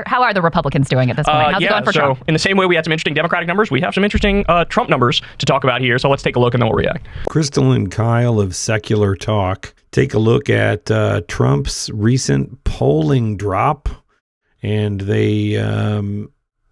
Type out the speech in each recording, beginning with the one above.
How are the Republicans doing at this point? How's it going for Trump? In the same way we had some interesting Democratic numbers, we have some interesting Trump numbers to talk about here. So let's take a look and then we'll react. Krystal and Kyle of Secular Talk take a look at Trump's recent polling drop, and they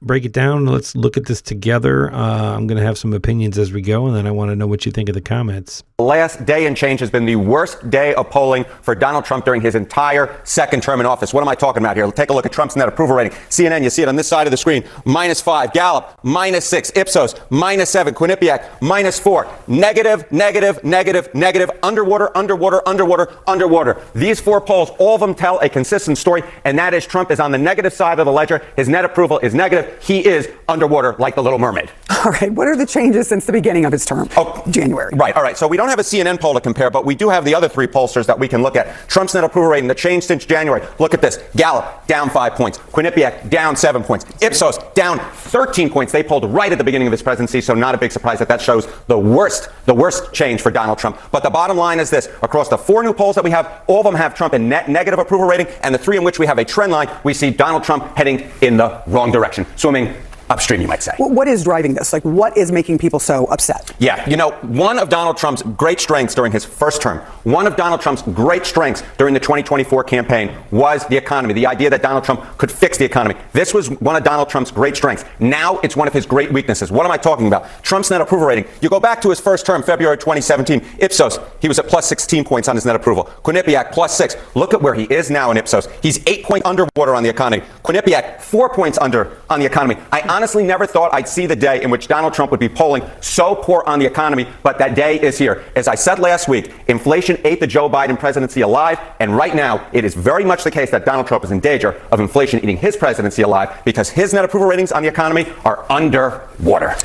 break it down. Let's look at this together. I'm going to have some opinions as we go, and then I want to know what you think of the comments. The last day and change has been the worst day of polling for Donald Trump during his entire second term in office. What am I talking about here? Take a look at Trump's net approval rating. CNN, you see it on this side of the screen, -5. Gallup, -6. Ipsos, -7. Quinnipiac, -4. Negative, negative, negative, negative. Underwater, underwater, underwater, underwater. These four polls, all of them tell a consistent story, and that is Trump is on the negative side of the ledger. His net approval is negative. He is underwater like the Little Mermaid. All right. What are the changes since the beginning of his term? January. Right. All right. So we don't have a CNN poll to compare, but we do have the other three pollsters that we can look at. Trump's net approval rating, the change since January. Look at this. Gallup, down 5 points. Quinnipiac, down 7 points. Ipsos, down 13 points. They polled right at the beginning of his presidency, so not a big surprise that shows the worst change for Donald Trump. But the bottom line is this. Across the four new polls that we have, all of them have Trump in net negative approval rating, and the three in which we have a trend line, we see Donald Trump heading in the wrong direction. Swimming upstream, you might say. What is driving this? Like, what is making people so upset? Yeah, one of Donald Trump's great strengths during his first term, one of Donald Trump's great strengths during the 2024 campaign was the economy, the idea that Donald Trump could fix the economy. This was one of Donald Trump's great strengths. Now it's one of his great weaknesses. What am I talking about? Trump's net approval rating. You go back to his first term, February 2017, Ipsos, he was at +16 points on his net approval. Quinnipiac, +6. Look at where he is now in Ipsos. He's 8 points underwater on the economy. Quinnipiac, 4 points under on the economy. I honestly never thought I'd see the day in which Donald Trump would be polling so poor on the economy, but that day is here. As I said last week, inflation ate the Joe Biden presidency alive, and right now it is very much the case that Donald Trump is in danger of inflation eating his presidency alive because his net approval ratings on the economy are underwater.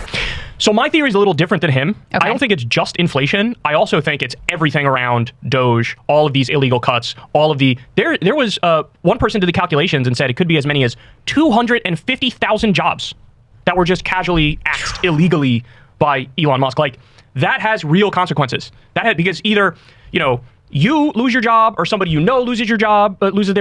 So my theory is a little different than him. Okay. I don't think it's just inflation. I also think it's everything around DOGE, all of these illegal cuts, all of the... There was one person did the calculations and said it could be as many as 250,000 jobs that were just casually axed illegally by Elon Musk. Like, that has real consequences. Because either, you lose your job or somebody loses their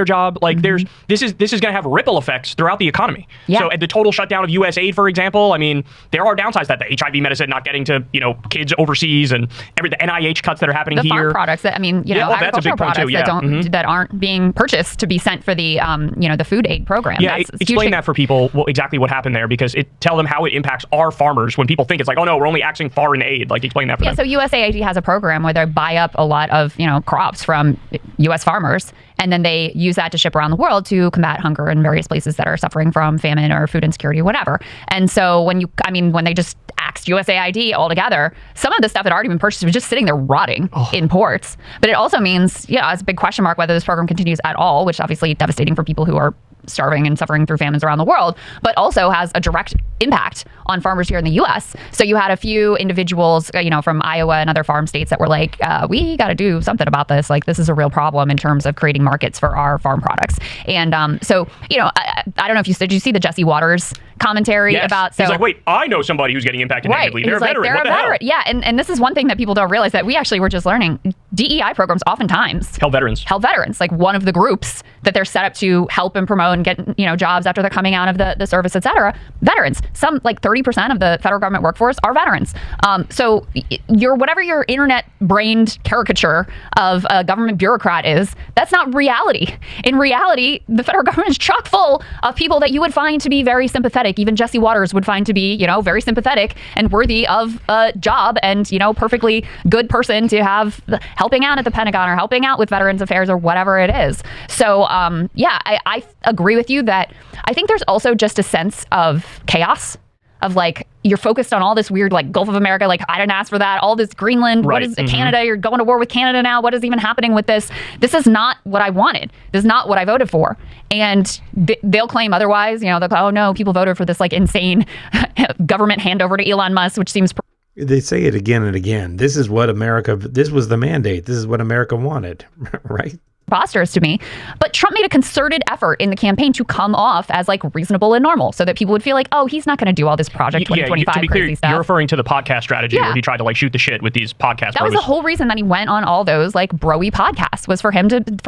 job. Like this is going to have ripple effects throughout the economy. Yeah. So at the total shutdown of USAID, for example, I mean, there are downsides that the HIV medicine not getting to, kids overseas and the NIH cuts that are happening here. The farm products that, agricultural products that aren't being purchased to be sent for the, the food aid program. Yeah, explain that for people, exactly what happened there, because tell them how it impacts our farmers when people think it's like, oh no, we're only axing foreign aid. Like, explain that for them. So USAID has a program where they buy up a lot of, crops from U.S. farmers, and then they use that to ship around the world to combat hunger in various places that are suffering from famine or food insecurity or whatever. And so when they just axed USAID altogether, some of the stuff that had already been purchased was just sitting there rotting in ports. But it also means, it's a big question mark whether this program continues at all, which obviously is devastating for people who are starving and suffering through famines around the world, but also has a direct impact on farmers here in the U.S. So you had a few individuals, from Iowa and other farm states that were like, we got to do something about this. Like, this is a real problem in terms of creating markets for our farm products. And I don't know if did you see the Jesse Waters commentary about... So, he's like, wait, I know somebody who's getting impacted negatively. They're a veteran. They're what a the veteran. Hell? Yeah, and this is one thing that people don't realize that we actually were just learning. DEI programs oftentimes help veterans. Like, one of the groups that they're set up to help and promote and get jobs after they're coming out of the service, et cetera. Veterans. Some, like 30% of the federal government workforce are veterans. So whatever your internet-brained caricature of a government bureaucrat is, that's not reality. In reality, the federal government is chock full of people that you would find to be very sympathetic. Even Jesse Waters would find to be, very sympathetic and worthy of a job and, perfectly good person to have helping out at the Pentagon or helping out with Veterans Affairs or whatever it is. So, I agree with you that I think there's also just a sense of chaos of like, you're focused on all this weird, like Gulf of America, like I didn't ask for that, all this Greenland, right. What is Canada, you're going to war with Canada now, what is even happening with this? This is not what I wanted. This is not what I voted for. And they'll claim otherwise, they'll go, oh no, people voted for this like insane government handover to Elon Musk, which seems... They say it again and again. This is what this was the mandate. This is what America wanted, right? preposterous to me. But Trump made a concerted effort in the campaign to come off as like reasonable and normal so that people would feel like, oh, he's not going to do all this Project 2025 to be crazy clear, stuff. you're referring to the podcast strategy where he tried to like shoot the shit with these podcasts. That was the whole reason that he went on all those like bro-y podcasts, was for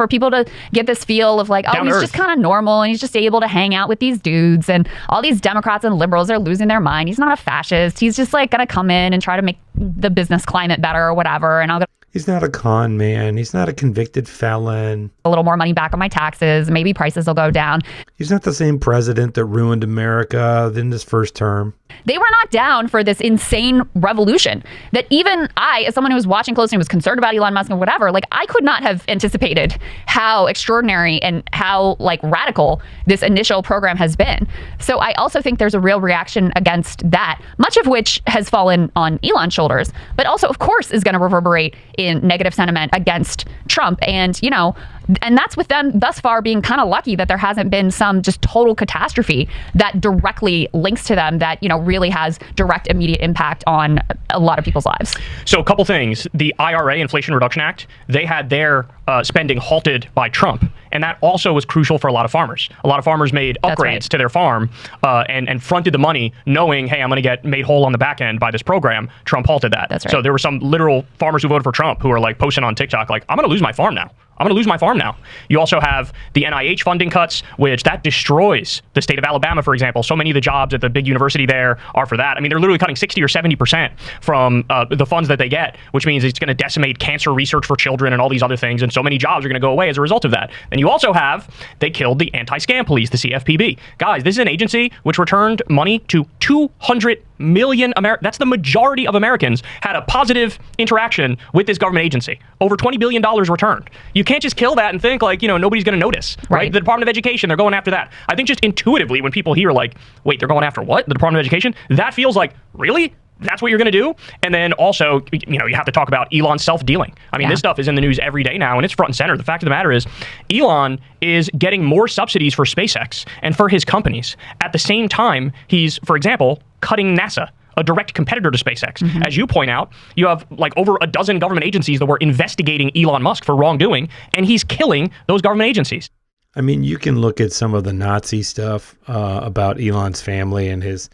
people to get this feel of like, oh, he's just kind of normal and he's just able to hang out with these dudes, and all these Democrats and liberals are losing their mind. He's not a fascist. He's just like going to come in and try to make the business climate better or whatever. And He's not a con man. He's not a convicted felon. A little more money back on my taxes. Maybe prices will go down. He's not the same president that ruined America in his first term. They were not down for this insane revolution that even I, as someone who was watching closely and was concerned about Elon Musk and whatever, like I could not have anticipated how extraordinary and how like radical this initial program has been. So I also think there's a real reaction against that, much of which has fallen on Elon's shoulders, but also of course is going to reverberate in negative sentiment against Trump. And, you know, and that's with them thus far being kind of lucky that there hasn't been some just total catastrophe that directly links to them that, you know, really has direct immediate impact on a lot of people's lives. So a couple things. The IRA, Inflation Reduction Act, they had their spending halted by Trump. And that also was crucial for a lot of farmers. A lot of farmers made upgrades to their farm and fronted the money knowing, hey, I'm going to get made whole on the back end by this program. Trump halted that. That's right. So there were some literal farmers who voted for Trump who were like posting on TikTok, like, I'm going to lose my farm now. I'm going to lose my farm now. You also have the NIH funding cuts, which that destroys the state of Alabama, for example. So many of the jobs at the big university there are for that. I mean, they're literally cutting 60 or 70% from the funds that they get, which means it's going to decimate cancer research for children and all these other things. And so many jobs are going to go away as a result of that. And you also have, they killed the anti-scam police, the CFPB. Guys, this is an agency which returned money to 200 million That's the majority of Americans had a positive interaction with this government agency. Over $20 billion returned. You can't just kill that and think like, you know, nobody's going to notice, right? The Department of Education, they're going after that. I think just intuitively when people hear like, wait, they're going after what? The Department of Education? That feels like, really? That's what you're going to do? And then also, you know, you have to talk about Elon's self-dealing. I mean, this stuff is in the news every day now, and it's front and center. The fact of the matter is, Elon is getting more subsidies for SpaceX and for his companies. At the same time, he's, for example, cutting NASA, a direct competitor to SpaceX. As you point out, you have like over a dozen government agencies that were investigating Elon Musk for wrongdoing, and he's killing those government agencies. I mean, you can look at some of the Nazi stuff about Elon's family and his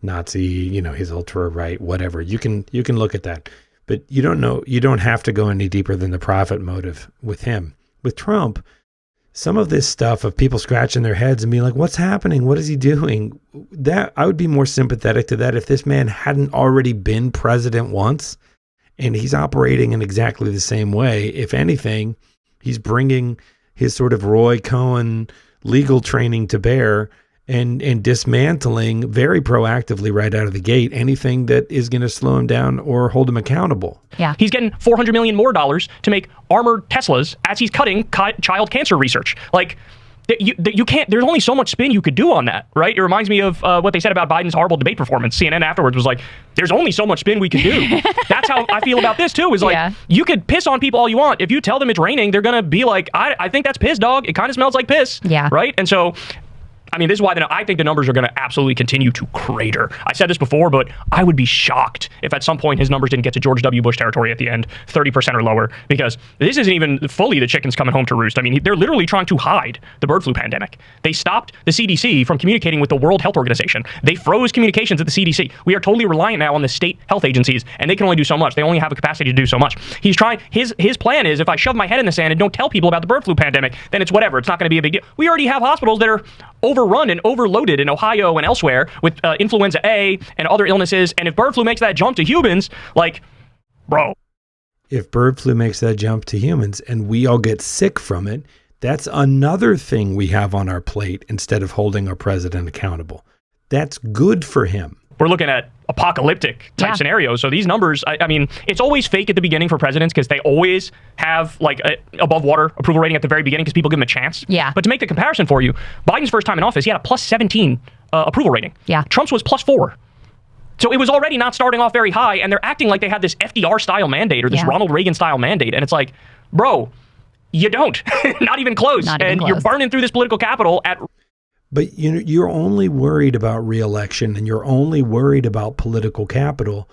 Nazi, you know, his ultra right, whatever. You can look at that, but you don't have to go any deeper than the profit motive with him. With Trump, some of this stuff of people scratching their heads and being like, what's happening? What is he doing? That I would be more sympathetic to that if this man hadn't already been president once and he's operating in exactly the same way. If anything, he's bringing his sort of Roy Cohn legal training to bear and dismantling very proactively right out of the gate anything that is going to slow him down or hold him accountable. Yeah. He's getting $400 million more to make armored Teslas as he's cutting child cancer research. Like, you can't, there's only so much spin you could do on that, right? It reminds me of what they said about Biden's horrible debate performance. CNN afterwards was like, there's only so much spin we can do. That's how I feel about this too, is like, you could piss on people all you want. If you tell them it's raining, they're going to be like, I think that's piss, dog. It kind of smells like piss. Yeah. Right? And so, I mean, this is why I think the numbers are going to absolutely continue to crater. I said this before, but I would be shocked if at some point his numbers didn't get to George W. Bush territory at the end, 30% or lower, because this isn't even fully the chickens coming home to roost. I mean, they're literally trying to hide the bird flu pandemic. They stopped the CDC from communicating with the World Health Organization. They froze communications at the CDC. We are totally reliant now on the state health agencies, and they can only do so much. They only have a capacity to do so much. He's trying, his plan is, if I shove my head in the sand and don't tell people about the bird flu pandemic, then it's whatever. It's not going to be a big deal. We already have hospitals that are overrun and overloaded in Ohio and elsewhere with influenza A and other illnesses. And if bird flu makes that jump to humans, like, bro. If bird flu makes that jump to humans and we all get sick from it, that's another thing we have on our plate instead of holding our president accountable. That's good for him. We're looking at apocalyptic type scenarios. So these numbers, I mean, it's always fake at the beginning for presidents because they always have like a above water approval rating at the very beginning because people give them a chance. Yeah. But to make the comparison for you, Biden's first time in office, he had a plus 17 approval rating. Yeah. Trump's was plus 4. So it was already not starting off very high, and they're acting like they had this FDR style mandate or this Ronald Reagan style mandate. And it's like, bro, you don't. Not even close. Not even close. You're burning through this political capital at... But you're only worried about re-election and you're only worried about political capital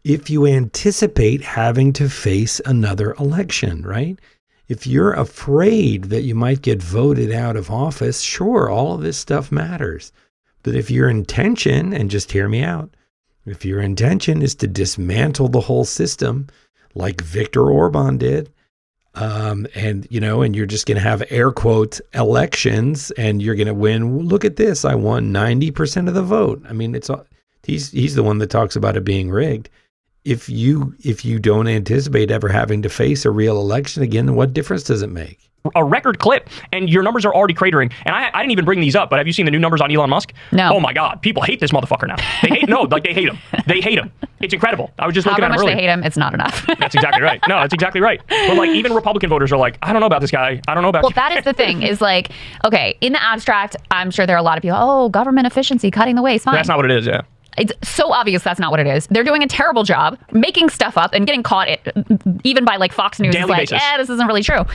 if you anticipate having to face another election, right? If you're afraid that you might get voted out of office, sure, all of this stuff matters. But if your intention, and just hear me out, if your intention is to dismantle the whole system, like Viktor Orban did, and you're just going to have air quotes elections, and you're going to win. Look at this! I won 90% of the vote. I mean, he's the one that talks about it being rigged. If you don't anticipate ever having to face a real election again, what difference does it make? A record clip, and your numbers are already cratering. And I didn't even bring these up, but have you seen the new numbers on Elon Musk? No. Oh my God, people hate this motherfucker now. They hate they hate him. They hate him. It's incredible. I was just looking at him However earlier. much they hate him, it's not enough. That's exactly right. No, that's exactly right. But like even Republican voters are like, I don't know about this guy. I don't know about. Well, that is the thing. Is like, okay, in the abstract, I'm sure there are a lot of people. Oh, government efficiency, cutting the waste. Fine. That's not what it is. Yeah. It's so obvious that's not what it is. They're doing a terrible job making stuff up and getting caught even by like Fox News. Daily is like, basis. this isn't really true.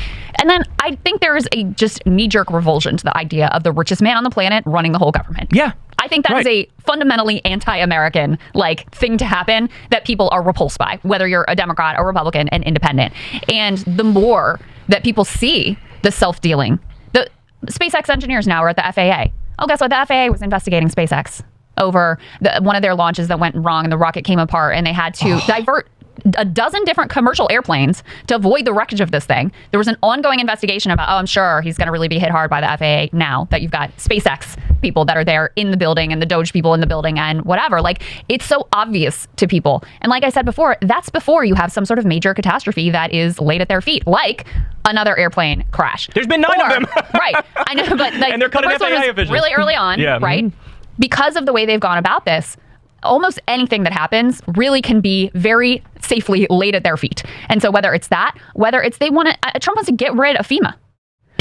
And then I think there is a just knee-jerk revulsion to the idea of the richest man on the planet running the whole government. Yeah. I think that is a fundamentally anti-American like thing to happen that people are repulsed by, whether you're a Democrat or Republican and independent. And the more that people see the self-dealing, the SpaceX engineers now are at the FAA. Oh, guess what? The FAA was investigating SpaceX over one of their launches that went wrong and the rocket came apart, and they had to divert a dozen different commercial airplanes to avoid the wreckage of this thing. There was an ongoing investigation about, I'm sure he's going to really be hit hard by the FAA now that you've got SpaceX people that are there in the building and the DOGE people in the building and whatever. Like, it's so obvious to people. And like I said before, that's before you have some sort of major catastrophe that is laid at their feet, like another airplane crash. There's been 9 of them. Right. I know, but like, and they're cutting the first one FAA was officials. really early on, Yeah. right? Because of the way they've gone about this, almost anything that happens really can be very safely laid at their feet. And so whether it's that, whether it's Trump wants to get rid of FEMA.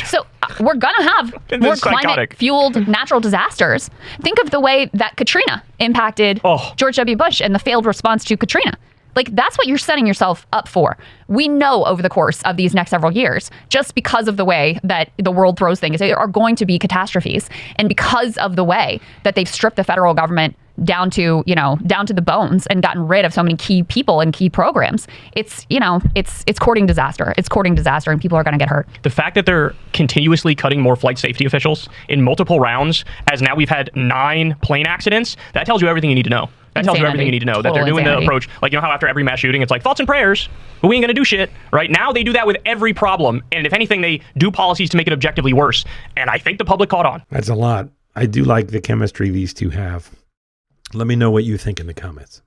So we're going to have more climate-fueled natural disasters. Think of the way that Katrina impacted George W. Bush and the failed response to Katrina. Like, that's what you're setting yourself up for. We know over the course of these next several years, just because of the way that the world throws things, there are going to be catastrophes. And because of the way that they've stripped the federal government down to the bones and gotten rid of so many key people and key programs, it's courting disaster. It's courting disaster, and people are going to get hurt. The fact that they're continuously cutting more flight safety officials in multiple rounds, as now we've had 9 plane accidents, that tells you everything you need to know. That tells you everything you need to know. That they're doing the approach, like, how after every mass shooting, it's like thoughts and prayers, but we ain't gonna do shit. Right now, they do that with every problem, and if anything, they do policies to make it objectively worse. And I think the public caught on. That's a lot. I do like the chemistry these two have. Let me know what you think in the comments.